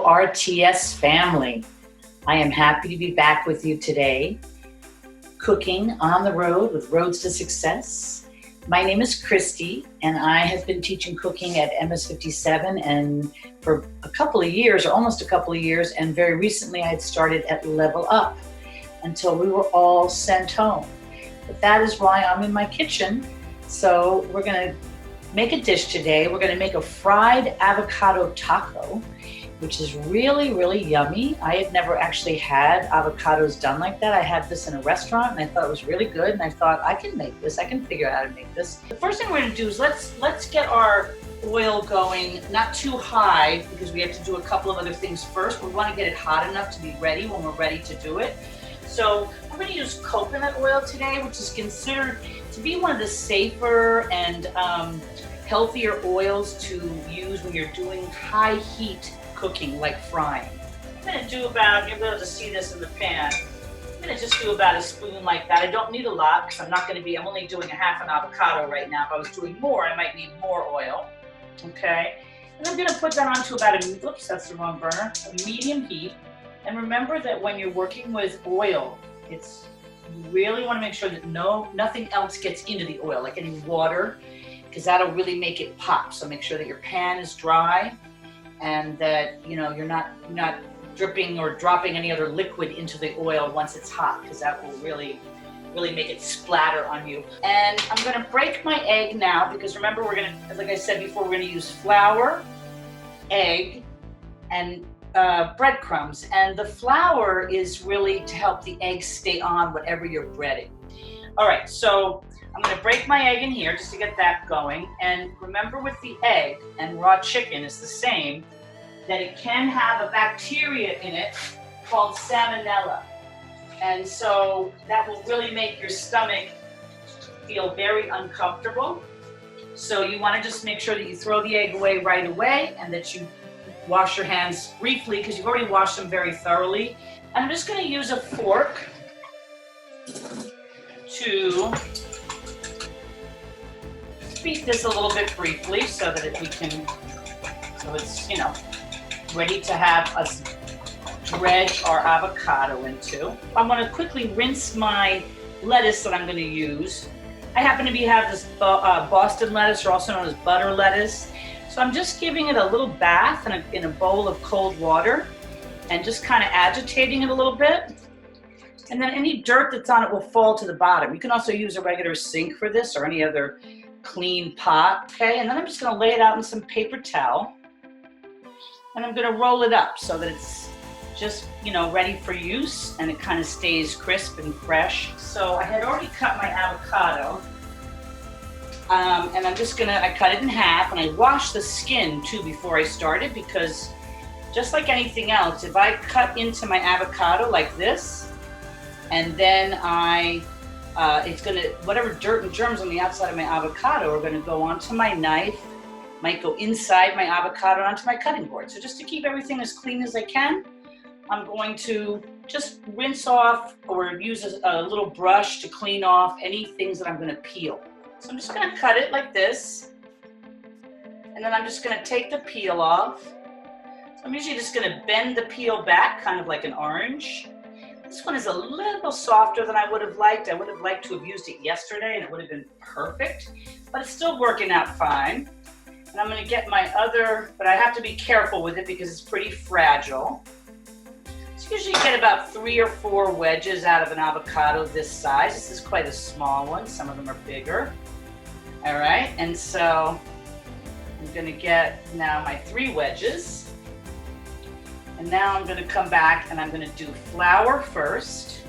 RTS family. I am happy to be back with you today, cooking on the road with Roads to Success. My name is Christy, and I have been teaching cooking at MS57 and for a couple of years, or almost a couple of years, and very recently I had started at Level Up until we were all sent home. But that is why I'm in my kitchen. So we're gonna make a dish today. We're gonna make a fried avocado taco, which is really, really yummy. I had never actually had avocados done like that. I had this in a restaurant and I thought it was really good, and I thought, I can make this, I can figure out how to make this. The first thing we're gonna do is let's get our oil going, not too high because we have to do a couple of other things first. We wanna get it hot enough to be ready when we're ready to do it. So I'm gonna use coconut oil today, which is considered to be one of the safer and healthier oils to use when you're doing high heat cooking like frying. I'm gonna do about, you'll be able to see this in the pan, I'm gonna just do about a spoon like that. I don't need a lot because I'm only doing a half an avocado right now. If I was doing more, I might need more oil, okay? And I'm gonna put that onto about oops, that's the wrong burner, a medium heat. And remember that when you're working with oil, you really wanna make sure that nothing else gets into the oil, like any water, because that'll really make it pop. So make sure that your pan is dry and that you're not dripping or dropping any other liquid into the oil once it's hot, because that will really make it splatter on you. And I'm gonna break my egg now, because remember like I said before, we're gonna use flour, egg, and breadcrumbs. And the flour is really to help the egg stay on whatever you're breading. All right, so I'm gonna break my egg in here just to get that going. And remember, with the egg and raw chicken is the same, that it can have a bacteria in it called salmonella. And so that will really make your stomach feel very uncomfortable. So you wanna just make sure that you throw the egg away right away and that you wash your hands briefly, because you've already washed them very thoroughly. And I'm just gonna use a fork to beat this a little bit briefly so that it's ready to have us dredge our avocado into. I'm gonna quickly rinse my lettuce that I'm gonna use. I happen to have this Boston lettuce, or also known as butter lettuce. So I'm just giving it a little bath in a bowl of cold water and just kind of agitating it a little bit. And then any dirt that's on it will fall to the bottom. You can also use a regular sink for this, or any other clean pot, okay? And then I'm just gonna lay it out in some paper towel, and I'm gonna roll it up so that it's just, ready for use, and it kind of stays crisp and fresh. So I had already cut my avocado, and I cut it in half, and I washed the skin too before I started, because just like anything else, if I cut into my avocado like this, and then whatever dirt and germs on the outside of my avocado are gonna go onto my knife, might go inside my avocado onto my cutting board. So just to keep everything as clean as I can, I'm going to just rinse off or use a little brush to clean off any things that I'm gonna peel. So I'm just gonna cut it like this, and then I'm just gonna take the peel off. So I'm usually just gonna bend the peel back, kind of like an orange. This one is a little softer than I would have liked. I would have liked to have used it yesterday and it would have been perfect, but it's still working out fine. And I'm gonna get my other, but I have to be careful with it because it's pretty fragile. So usually you get about 3 or 4 wedges out of an avocado this size. This is quite a small one. Some of them are bigger. All right, and so I'm gonna get now my 3 wedges. And now I'm gonna come back and I'm gonna do flour first,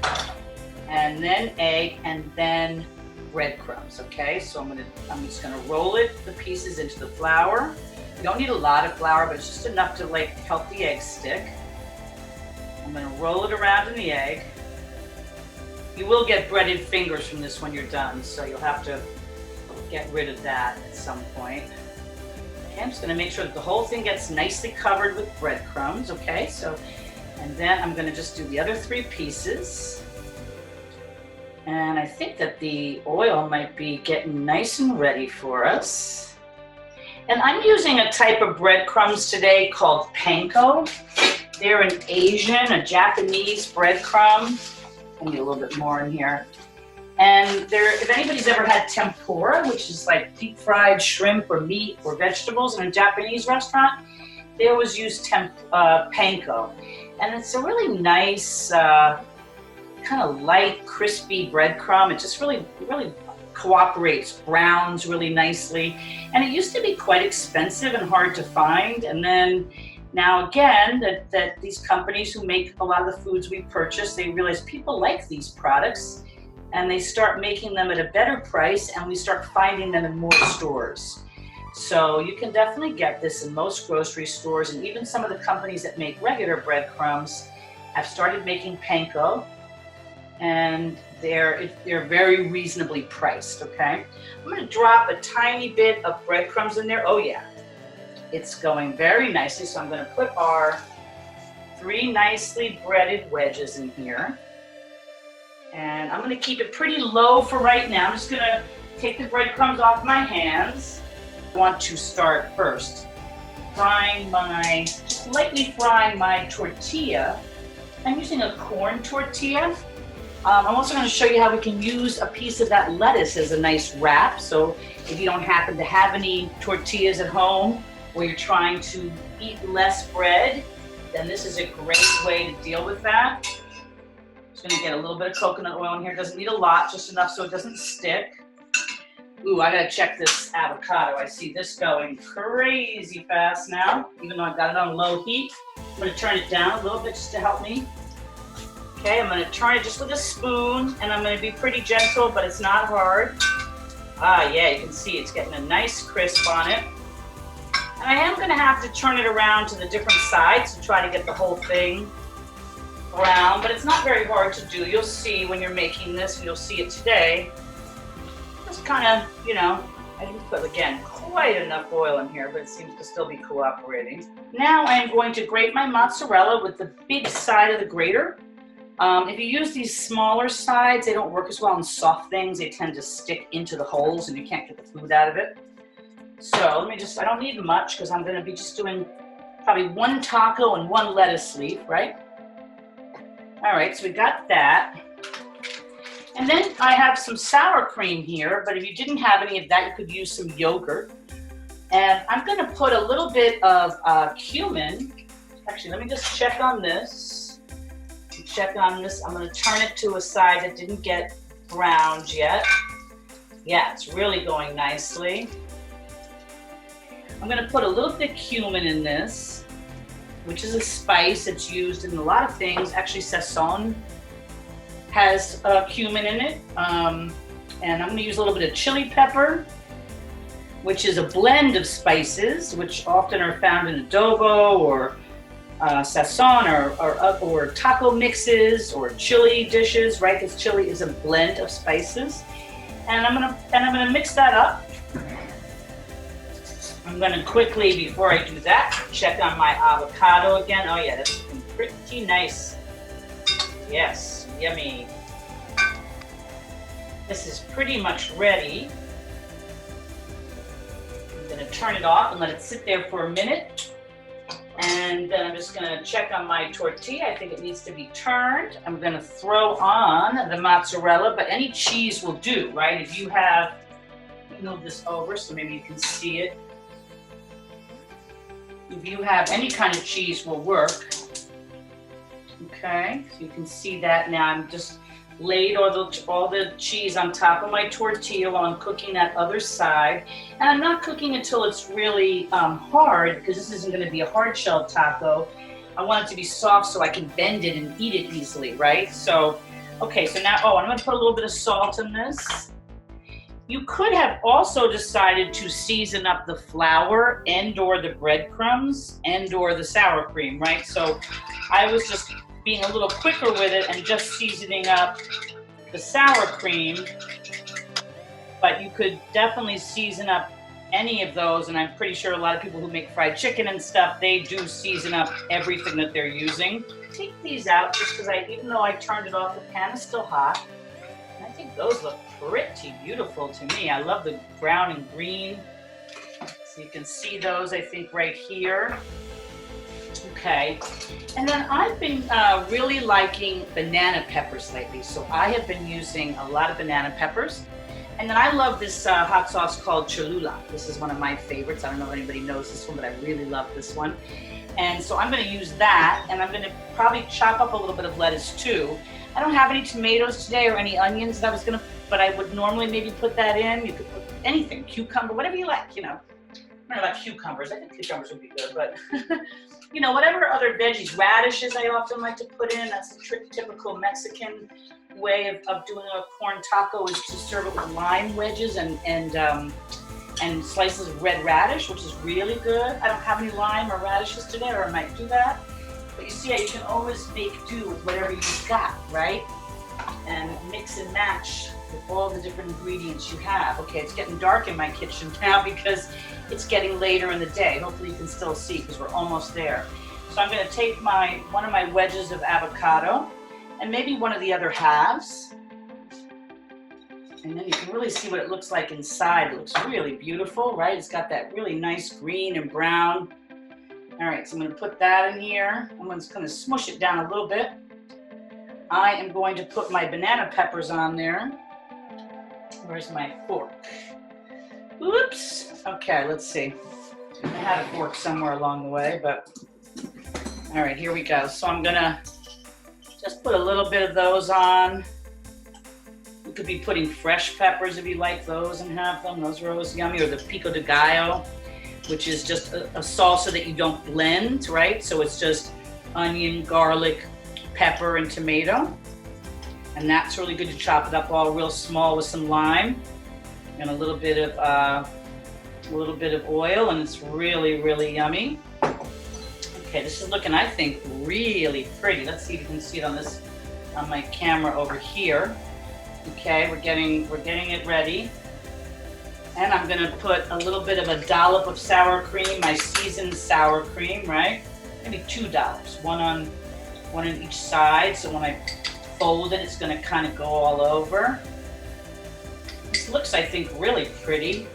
and then egg, and then breadcrumbs, okay? So I'm just gonna roll the pieces into the flour. You don't need a lot of flour, but it's just enough to help the egg stick. I'm gonna roll it around in the egg. You will get breaded fingers from this when you're done, so you'll have to get rid of that at some point. Okay, I'm just gonna make sure that the whole thing gets nicely covered with breadcrumbs, okay? And then I'm gonna just do the other 3 pieces. And I think that the oil might be getting nice and ready for us. And I'm using a type of breadcrumbs today called Panko. They're an Asian, a Japanese breadcrumb. I need a little bit more in here. And if anybody's ever had tempura, which is like deep fried shrimp or meat or vegetables in a Japanese restaurant, they always use Panko. And it's a really nice, kind of light, crispy breadcrumb. It just really cooperates, browns really nicely. And it used to be quite expensive and hard to find. And then now again, that these companies who make a lot of the foods we purchase, they realize people like these products and they start making them at a better price, and we start finding them in more stores. So you can definitely get this in most grocery stores, and even some of the companies that make regular breadcrumbs have started making Panko, and they're very reasonably priced, okay? I'm gonna drop a tiny bit of breadcrumbs in there. Oh yeah, it's going very nicely. So I'm gonna put our 3 nicely breaded wedges in here. And I'm gonna keep it pretty low for right now. I'm just gonna take the breadcrumbs off my hands. I want to start first lightly frying my tortilla. I'm using a corn tortilla. I'm also going to show you how we can use a piece of that lettuce as a nice wrap. So if you don't happen to have any tortillas at home, or you're trying to eat less bread, then this is a great way to deal with that. Just going to get a little bit of coconut oil in here. It doesn't need a lot, just enough so it doesn't stick. Ooh, I gotta check this avocado. I see this going crazy fast now, even though I've got it on low heat. I'm gonna turn it down a little bit just to help me. Okay, I'm gonna turn it just with a spoon, and I'm gonna be pretty gentle, but it's not hard. Ah, yeah, you can see it's getting a nice crisp on it. And I am gonna have to turn it around to the different sides to try to get the whole thing brown, but it's not very hard to do. You'll see when you're making this, and you'll see it today. Just kind of, you know, I didn't put, again, quite enough oil in here, but it seems to still be cooperating. Now I am going to grate my mozzarella with the big side of the grater. If you use these smaller sides, they don't work as well on soft things. They tend to stick into the holes and you can't get the food out of it. So I don't need much because I'm gonna be just doing probably 1 taco and 1 lettuce leaf, right? All right, so we got that. And then I have some sour cream here, but if you didn't have any of that, you could use some yogurt. And I'm gonna put a little bit of cumin. Actually, let me just check on this. I'm gonna turn it to a side that didn't get browned yet. Yeah, it's really going nicely. I'm gonna put a little bit of cumin in this, which is a spice that's used in a lot of things. Actually, sazon has cumin in it. And I'm gonna use a little bit of chili pepper, which is a blend of spices, which often are found in adobo or sazon or taco mixes or chili dishes, right? Because chili is a blend of spices. And I'm gonna mix that up. I'm gonna quickly, before I do that, check on my avocado again. Oh yeah, that's looking pretty nice. Yes, yummy. This is pretty much ready. I'm gonna turn it off and let it sit there for a minute. And then I'm just gonna check on my tortilla. I think it needs to be turned. I'm gonna throw on the mozzarella, but any cheese will do, right? If you have, move this over so maybe you can see it. If you have any kind of cheese will work. Okay, so you can see that now. I'm just laid all the cheese on top of my tortilla while I'm cooking that other side. And I'm not cooking until it's really hard, because this isn't gonna be a hard shell taco. I want it to be soft so I can bend it and eat it easily, right? So, okay, so now, I'm gonna put a little bit of salt in this. You could have also decided to season up the flour and or the breadcrumbs and or the sour cream, right? So I was just being a little quicker with it and just seasoning up the sour cream, but you could definitely season up any of those, and I'm pretty sure a lot of people who make fried chicken and stuff, they do season up everything that they're using. Take these out just because even though I turned it off, the pan is still hot. And I think those look pretty beautiful to me. I love the brown and green. This So you can see those, I think, right here. Okay, and then I've been really liking banana peppers lately. So I have been using a lot of banana peppers. And then I love this hot sauce called Cholula. This is one of my favorites. I don't know if anybody knows this one, but I really love this one. And so I'm going to use that, and I'm going to probably chop up a little bit of lettuce too. I don't have any tomatoes today or any onions that I was going to, but I would normally maybe put that in. You could put anything, cucumber, whatever you like, you know. I don't know about cucumbers. I think cucumbers would be good, but you know, whatever other veggies, radishes I often like to put in. That's the typical Mexican way of doing a corn taco, is to serve it with lime wedges and slices of red radish, which is really good. I don't have any lime or radishes today, or I might do that. But you see how you can always make do with whatever you've got, right? And mix and match with all the different ingredients you have. Okay, it's getting dark in my kitchen now because it's getting later in the day. Hopefully you can still see because we're almost there. So I'm gonna take one of my wedges of avocado and maybe one of the other halves. And then you can really see what it looks like inside. It looks really beautiful, right? It's got that really nice green and brown. All right, so I'm gonna put that in here. I'm just gonna smush it down a little bit. I am going to put my banana peppers on there. Where's my fork? Oops. Okay, let's see. I had a fork somewhere along the way, but all right, here we go. So I'm gonna just put a little bit of those on. You could be putting fresh peppers if you like those and have them. Those are always yummy. Or the pico de gallo, which is just a salsa that you don't blend, right? So it's just onion, garlic, pepper, and tomato. And that's really good to chop it up all real small with some lime and a little bit of oil, and it's really, really yummy. Okay, this is looking, I think, really pretty. Let's see if you can see it on my camera over here. Okay, we're getting it ready. And I'm gonna put a little bit of a dollop of sour cream, my seasoned sour cream, right? Maybe 2 dollops, one on each side. So when I fold it, it's gonna kind of go all over. This looks, I think, really pretty.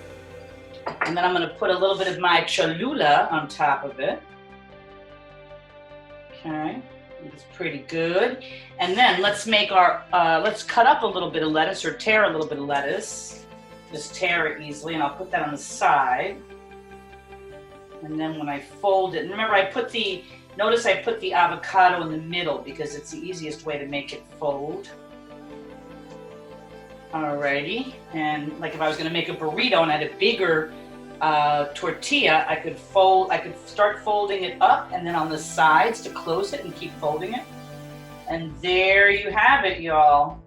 And then I'm gonna put a little bit of my Cholula on top of it. Okay, it's pretty good. And then let's make let's cut up a little bit of lettuce, or tear a little bit of lettuce. Just tear it easily, and I'll put that on the side. And then when I fold it, and remember notice I put the avocado in the middle because it's the easiest way to make it fold. Alrighty, and like if I was gonna make a burrito and I had a bigger tortilla, I could start folding it up and then on the sides to close it and keep folding it. And there you have it, y'all.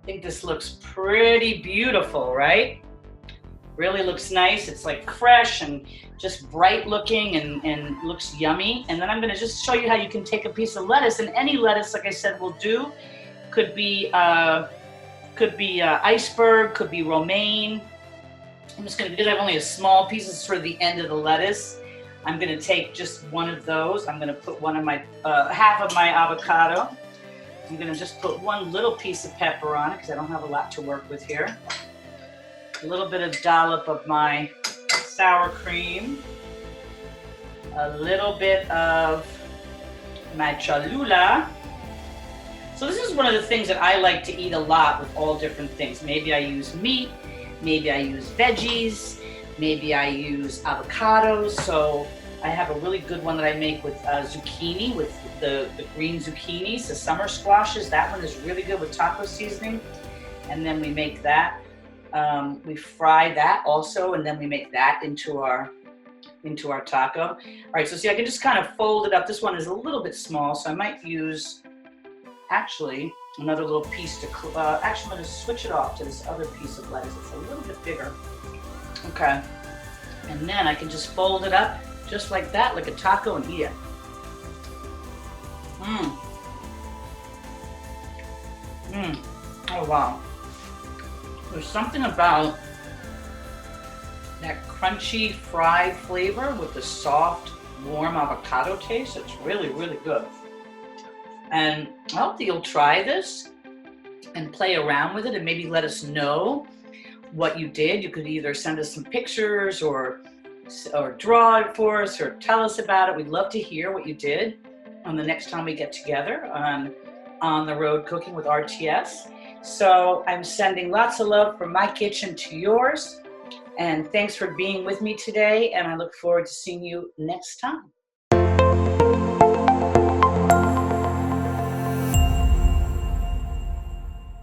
I think this looks pretty beautiful, right? Really looks nice. It's like fresh and just bright looking and looks yummy. And then I'm gonna just show you how you can take a piece of lettuce, and any lettuce, like I said, will do. Could be iceberg, could be romaine. I'm just gonna, because I have only a small piece for the end of the lettuce, I'm gonna take just one of those. I'm gonna put one of my, half of my avocado. I'm gonna just put one little piece of pepper on it because I don't have a lot to work with here. A little bit of dollop of my sour cream. A little bit of my Cholula. So this is one of the things that I like to eat a lot with all different things. Maybe I use meat, maybe I use veggies, maybe I use avocados. So I have a really good one that I make with zucchini, with the green zucchinis, the summer squashes. That one is really good with taco seasoning. And then we make that, we fry that also, and then we make that into our taco. All right, so see, I can just kind of fold it up. This one is a little bit small, so I might use actually another little piece to, actually I'm gonna switch it off to this other piece of lettuce. It's a little bit bigger. Okay, and then I can just fold it up just like that, like a taco, and eat it. Oh wow. There's something about that crunchy fried flavor with the soft, warm avocado taste. It's really, really good. And I hope that you'll try this and play around with it and maybe let us know what you did. You could either send us some pictures or or draw it for us or tell us about it. We'd love to hear what you did on the next time we get together on the road cooking with RTS. So I'm sending lots of love from my kitchen to yours. And thanks for being with me today. And I look forward to seeing you next time.